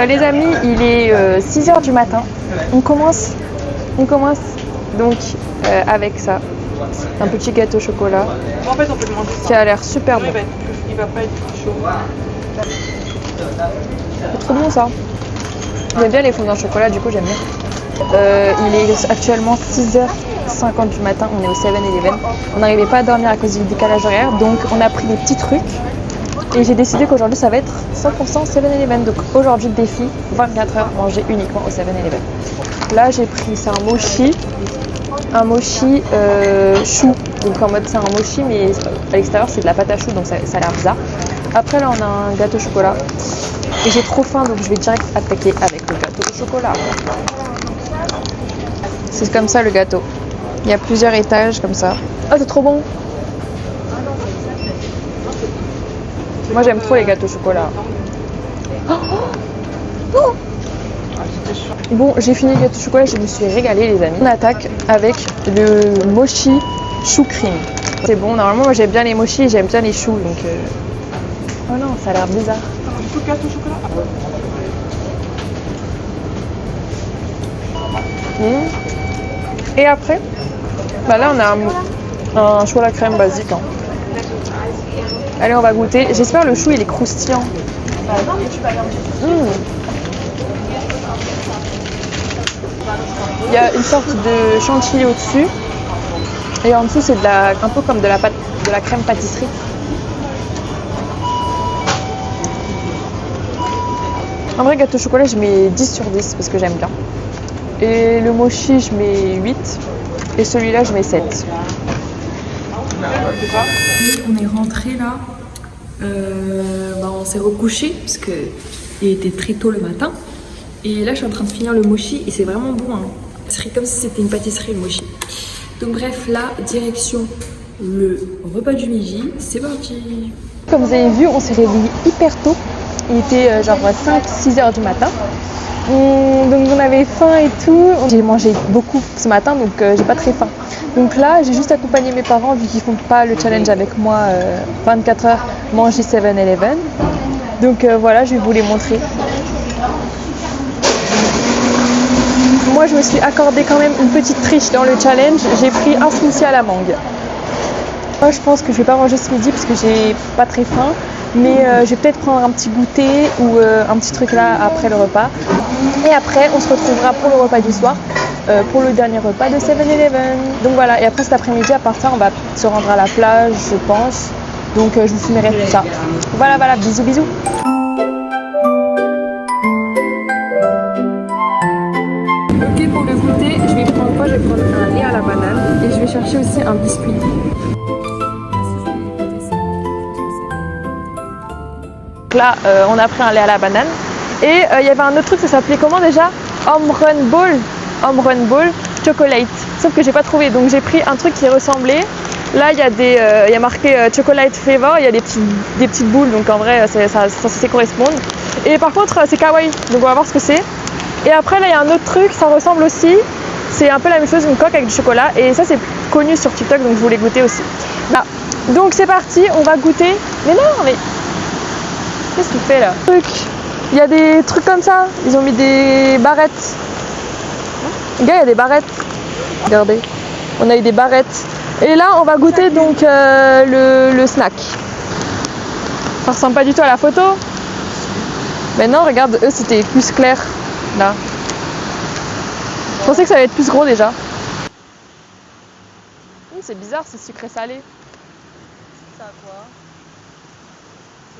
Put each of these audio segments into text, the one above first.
Les amis, il est 6h du matin. On commence donc avec ça. Un petit gâteau au chocolat En fait, on peut demander qui a l'air super bon. Il va pas être chaud. C'est trop bon ça. J'aime bien les fondants au chocolat, du coup j'aime bien. Il est actuellement 6h50 du matin, on est au 7-Eleven. On n'arrivait pas à dormir à cause du décalage horaire, donc on a pris des petits trucs. Et j'ai décidé qu'aujourd'hui ça va être 100% 7-Eleven. Donc aujourd'hui défi, 24 heures manger uniquement au 7-Eleven. Là j'ai pris, c'est un mochi chou. Donc en mode c'est un mochi mais à l'extérieur c'est de la pâte à chou, donc ça a l'air bizarre. Après là on a un gâteau au chocolat. Et j'ai trop faim donc je vais direct attaquer avec le gâteau au chocolat. C'est comme ça le gâteau. Il y a plusieurs étages comme ça. Oh c'est trop bon. Moi j'aime trop les gâteaux au chocolat. Oh. Bon, j'ai fini le gâteau au chocolat et je me suis régalée les amis. On attaque avec le mochi chou cream. C'est bon, normalement moi j'aime bien les mochis et j'aime bien les choux donc... Oh non, ça a l'air bizarre. Du gâteau au chocolat. Et après, bah là on a un chocolat crème basique. Hein. Allez, on va goûter. J'espère le chou il est croustillant. Il y a une sorte de chantilly au-dessus. Et en dessous c'est un peu comme de la crème pâtisserie. En vrai gâteau au chocolat je mets 10 sur 10 parce que j'aime bien. Et le mochi je mets 8. Et celui-là je mets 7. On est rentré là, on s'est recouché parce que il était très tôt le matin. Et là je suis en train de finir le mochi et c'est vraiment bon. Hein. C'est comme si c'était une pâtisserie le mochi. Donc bref là, direction le repas du midi, c'est parti. Comme vous avez vu, on s'est réveillé hyper tôt. Il était genre 5-6 heures du matin. Donc on avait faim et tout. J'ai mangé beaucoup ce matin donc j'ai pas très faim. Donc là j'ai juste accompagné mes parents vu qu'ils font pas le challenge avec moi 24 heures manger 7-Eleven. Donc voilà, je vais vous les montrer. Moi je me suis accordé quand même une petite triche dans le challenge. J'ai pris un smoothie à la mangue. Moi je pense que je vais pas manger ce midi parce que j'ai pas très faim. Mais je vais peut-être prendre un petit goûter ou un petit truc là après le repas. Et après on se retrouvera pour le repas du soir, pour le dernier repas de 7-Eleven. Donc voilà, et après cet après-midi à part ça on va se rendre à la plage je pense. Donc je vous filmerai tout ça. Voilà, bisous bisous. Ok, pour le goûter, je vais prendre quoi? Je vais prendre un lait à la banane et je vais chercher aussi un biscuit. Là, on a pris un lait à la banane et il y avait un autre truc, ça s'appelait comment déjà? Home Run Ball Chocolate. Sauf que j'ai pas trouvé, donc j'ai pris un truc qui ressemblait. Là, il y a marqué Chocolate Flavor, il y a des petites boules, donc en vrai, ça correspond. Et par contre, c'est kawaii, donc on va voir ce que c'est. Et après, là, il y a un autre truc, ça ressemble aussi. C'est un peu la même chose, une coque avec du chocolat. Et ça, c'est connu sur TikTok, donc je voulais goûter aussi. Là. Donc c'est parti, on va goûter. Mais non, mais... Qu'est-ce qu'il fait là? Il y a des trucs comme ça, ils ont mis des barrettes. Les gars, il y a des barrettes. Regardez, on a eu des barrettes. Et là, on va goûter donc le snack. Ça ressemble pas du tout à la photo. Mais non, regarde, eux c'était plus clair. Là. Je pensais que ça allait être plus gros déjà. C'est bizarre, c'est sucré salé. Ça à quoi?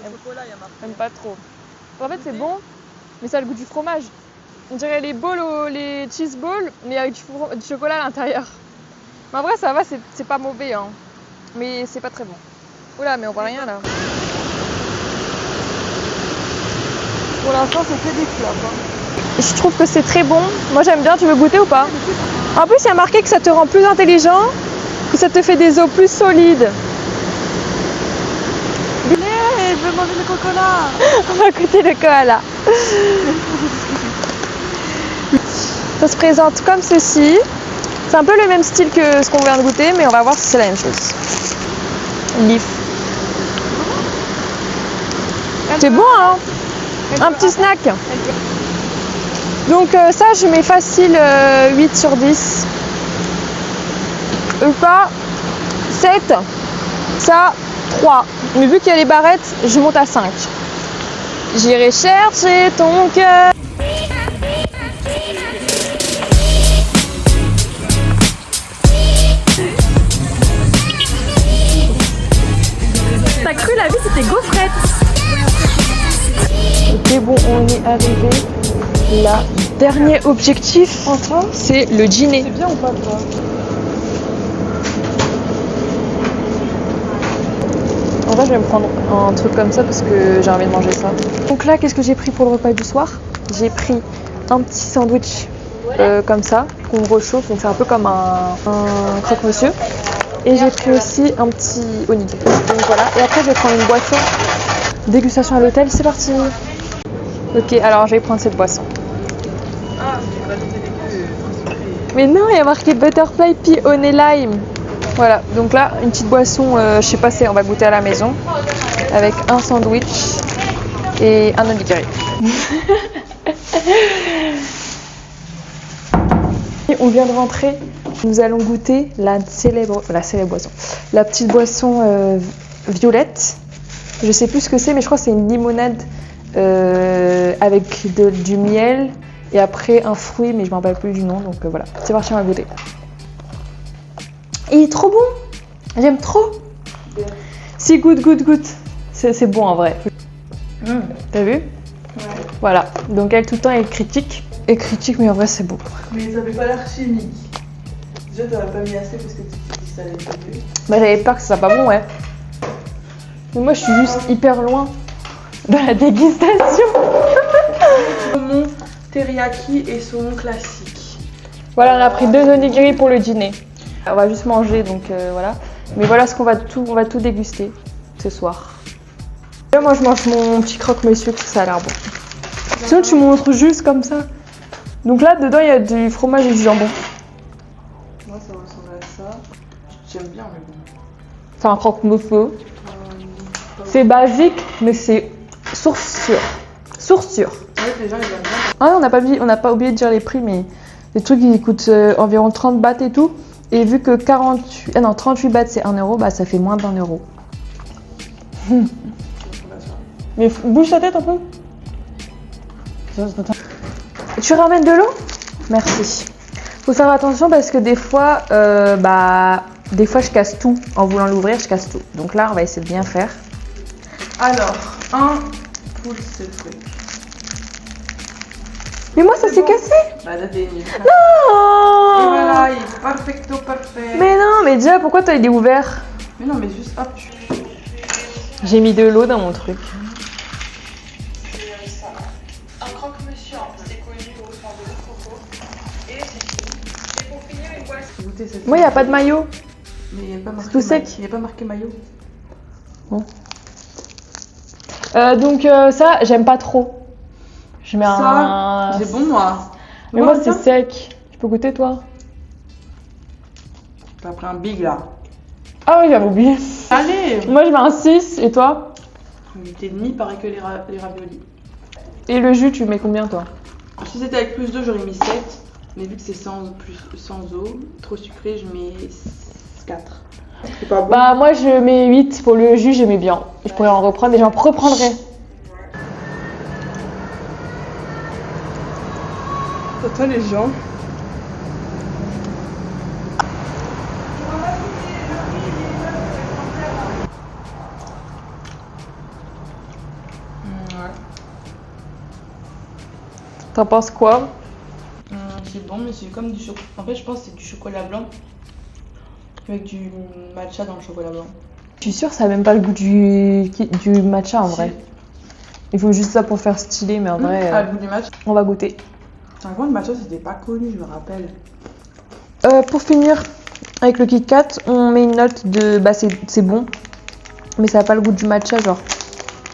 Le chocolat, il y a marqué. J'aime pas trop. En fait, c'est bon, mais ça a le goût du fromage. On dirait les balls, les cheese balls, mais avec du chocolat à l'intérieur. Mais en vrai, ça va, c'est pas mauvais, hein. Mais c'est pas très bon. Oula, mais on voit rien là. Pour l'instant, c'est que des flops. Hein. Je trouve que c'est très bon. Moi, j'aime bien. Tu veux goûter ou pas? En plus, il y a marqué que ça te rend plus intelligent, que ça te fait des os plus solides. Je veux manger le cocola. On va goûter le koala. Ça se présente comme ceci. C'est un peu le même style que ce qu'on vient de goûter, mais on va voir si c'est la même chose. Leaf. C'est bon, hein? Un petit snack. Donc ça, je mets facile 8 sur 10. Ça, 7. Ça, 3. Mais vu qu'il y a les barrettes, je monte à 5. J'irai chercher ton cœur. T'as cru la vie c'était gaufrette. Ok, bon, on est arrivé. Là, dernier objectif, enfin, c'est le dîner. C'est bien ou pas toi? En vrai, je vais me prendre un truc comme ça parce que j'ai envie de manger ça. Donc là, qu'est-ce que j'ai pris pour le repas du soir? J'ai pris un petit sandwich comme ça, qu'on réchauffe, donc c'est un peu comme un croque-monsieur. Et j'ai pris aussi un petit onigiri. Donc voilà, et après je vais prendre une boisson. Dégustation à l'hôtel, c'est parti. Ok, alors je vais prendre cette boisson. Ah, c'est pas sucré. Mais non, il y a marqué Butterfly Pea Honey Lime. Voilà, donc là, une petite boisson, je sais pas, on va goûter à la maison. Avec un sandwich et un onigiri. On vient de rentrer. Nous allons goûter la célèbre boisson. La petite boisson violette. Je sais plus ce que c'est, mais je crois que c'est une limonade avec du miel et après un fruit, mais je ne me rappelle plus du nom. Donc voilà, c'est parti, on va goûter. Il est trop bon. J'aime trop. Si, goûte. C'est bon en vrai. T'as vu? Ouais. Voilà. Donc elle tout le temps elle critique. Et critique, mais en vrai c'est beau. Mais ça fait pas l'air chimique. Déjà t'aurais pas mis assez parce que tu dis ça allait pas mieux. Bah j'avais peur que ça soit pas bon, ouais. Mais moi je suis juste hyper loin dans la dégustation. Saumon teriyaki et saumon classique. Voilà, on a pris 2 onigiri pour le dîner. On va juste manger, donc voilà. Mais voilà ce qu'on va tout déguster ce soir. Là, moi je mange mon petit croque-monsieur parce que ça a l'air bon. Sinon tu montres juste comme ça. Donc là dedans il y a du fromage et du jambon. Moi ça ressemble à ça. J'aime bien mais bon. C'est un croque-monsieur. C'est basique mais c'est source sûre. Source sûre. Ouais, les gens ils aiment bien. Ah, on n'a pas oublié de dire les prix, mais les trucs ils coûtent environ 30 bahts et tout. Et vu que 38 bahts c'est 1 euro, bah ça fait moins d'1 euro. Mais bouge ta tête un peu. Tu ramènes de l'eau? Merci. Faut faire attention parce que des fois je casse tout. En voulant l'ouvrir, je casse tout. Donc là, on va essayer de bien faire. Alors, un full ce truc. Mais moi, ça s'est cassé. Bah là t'es nul. Et Non. voilà, il est perfecto parfait. Mais non, mais déjà, pourquoi toi il est ouvert? Mais non, mais juste hop. J'ai mis de l'eau dans mon truc. C'est ça. Un croque-monsieur un peu déconnu au fond de coco. Et c'est fini. Et pour finir, une boisson. Moi, il n'y a pas de maillot. Mais il n'y a pas marqué. tout sec. Il n'y a pas marqué maillot. Bon. Donc ça, j'aime pas trop. Je mets Ça, c'est bon moi. Mais moi, c'est sec. Tu peux goûter, toi? T'as pris un big là. Ah oui, j'avais oublié. Allez. Moi, je mets un 6. Et toi? 8,5, pareil que les raviolis. Et le jus, tu mets combien, toi? Si c'était avec plus d'eau, j'aurais mis 7. Mais vu que c'est sans eau, trop sucré, je mets 4. C'est pas bon. Bah, moi, je mets 8. Pour le jus, j'aimais bien. Je pourrais en reprendre et j'en reprendrai. Toi, les gens. T'en penses quoi? C'est bon, mais c'est comme du chocolat. En fait, je pense que c'est du chocolat blanc avec du matcha dans le chocolat blanc. Je suis sûre que ça n'a même pas le goût du matcha en vrai. Il faut juste ça pour faire stylé, mais en vrai, Ah, le goût du matcha. on va goûter. Avant, le matcha, c'était pas connu, je me rappelle. Pour finir avec le Kit Kat, on met une note de bah c'est bon, mais ça n'a pas le goût du matcha, genre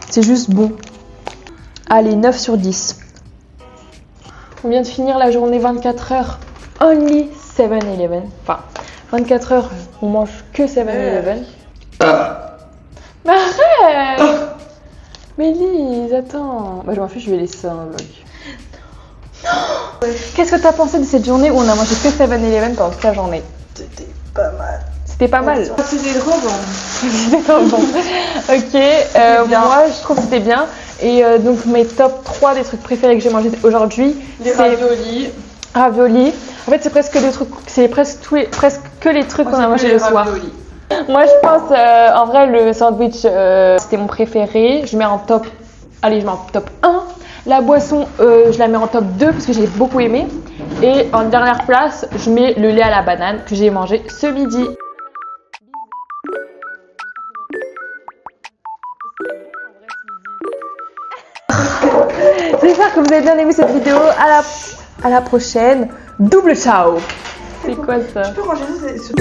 c'est juste bon. Allez, 9 sur 10. On vient de finir la journée 24 heures only 7-Eleven. Enfin, 24 heures, on mange que 7-Eleven. Mais arrête. Mais Mais Lise, attends. Bah, je m'en fiche, je vais laisser ça dans le vlog. Qu'est-ce que t'as pensé de cette journée où on a mangé que 7-Eleven pendant toute la journée? C'était pas mal. C'était pas mal. C'était trop bon. C'était pas bon. Ok, bien. moi je trouve que c'était bien. Et donc mes top 3 des trucs préférés que j'ai mangé aujourd'hui, Les c'est raviolis. ravioli. En fait c'est presque des trucs, c'est presque que les trucs qu'on a mangé le soir. Raviolis. Moi je pense en vrai le sandwich c'était mon préféré. Je mets en top, allez je mets en top 1. La boisson je la mets en top 2 parce que j'ai beaucoup aimé. Et en dernière place je mets le lait à la banane que j'ai mangé ce midi. J'espère que vous avez bien aimé cette vidéo. À la prochaine. Double ciao. C'est quoi ça? Tu peux ranger ce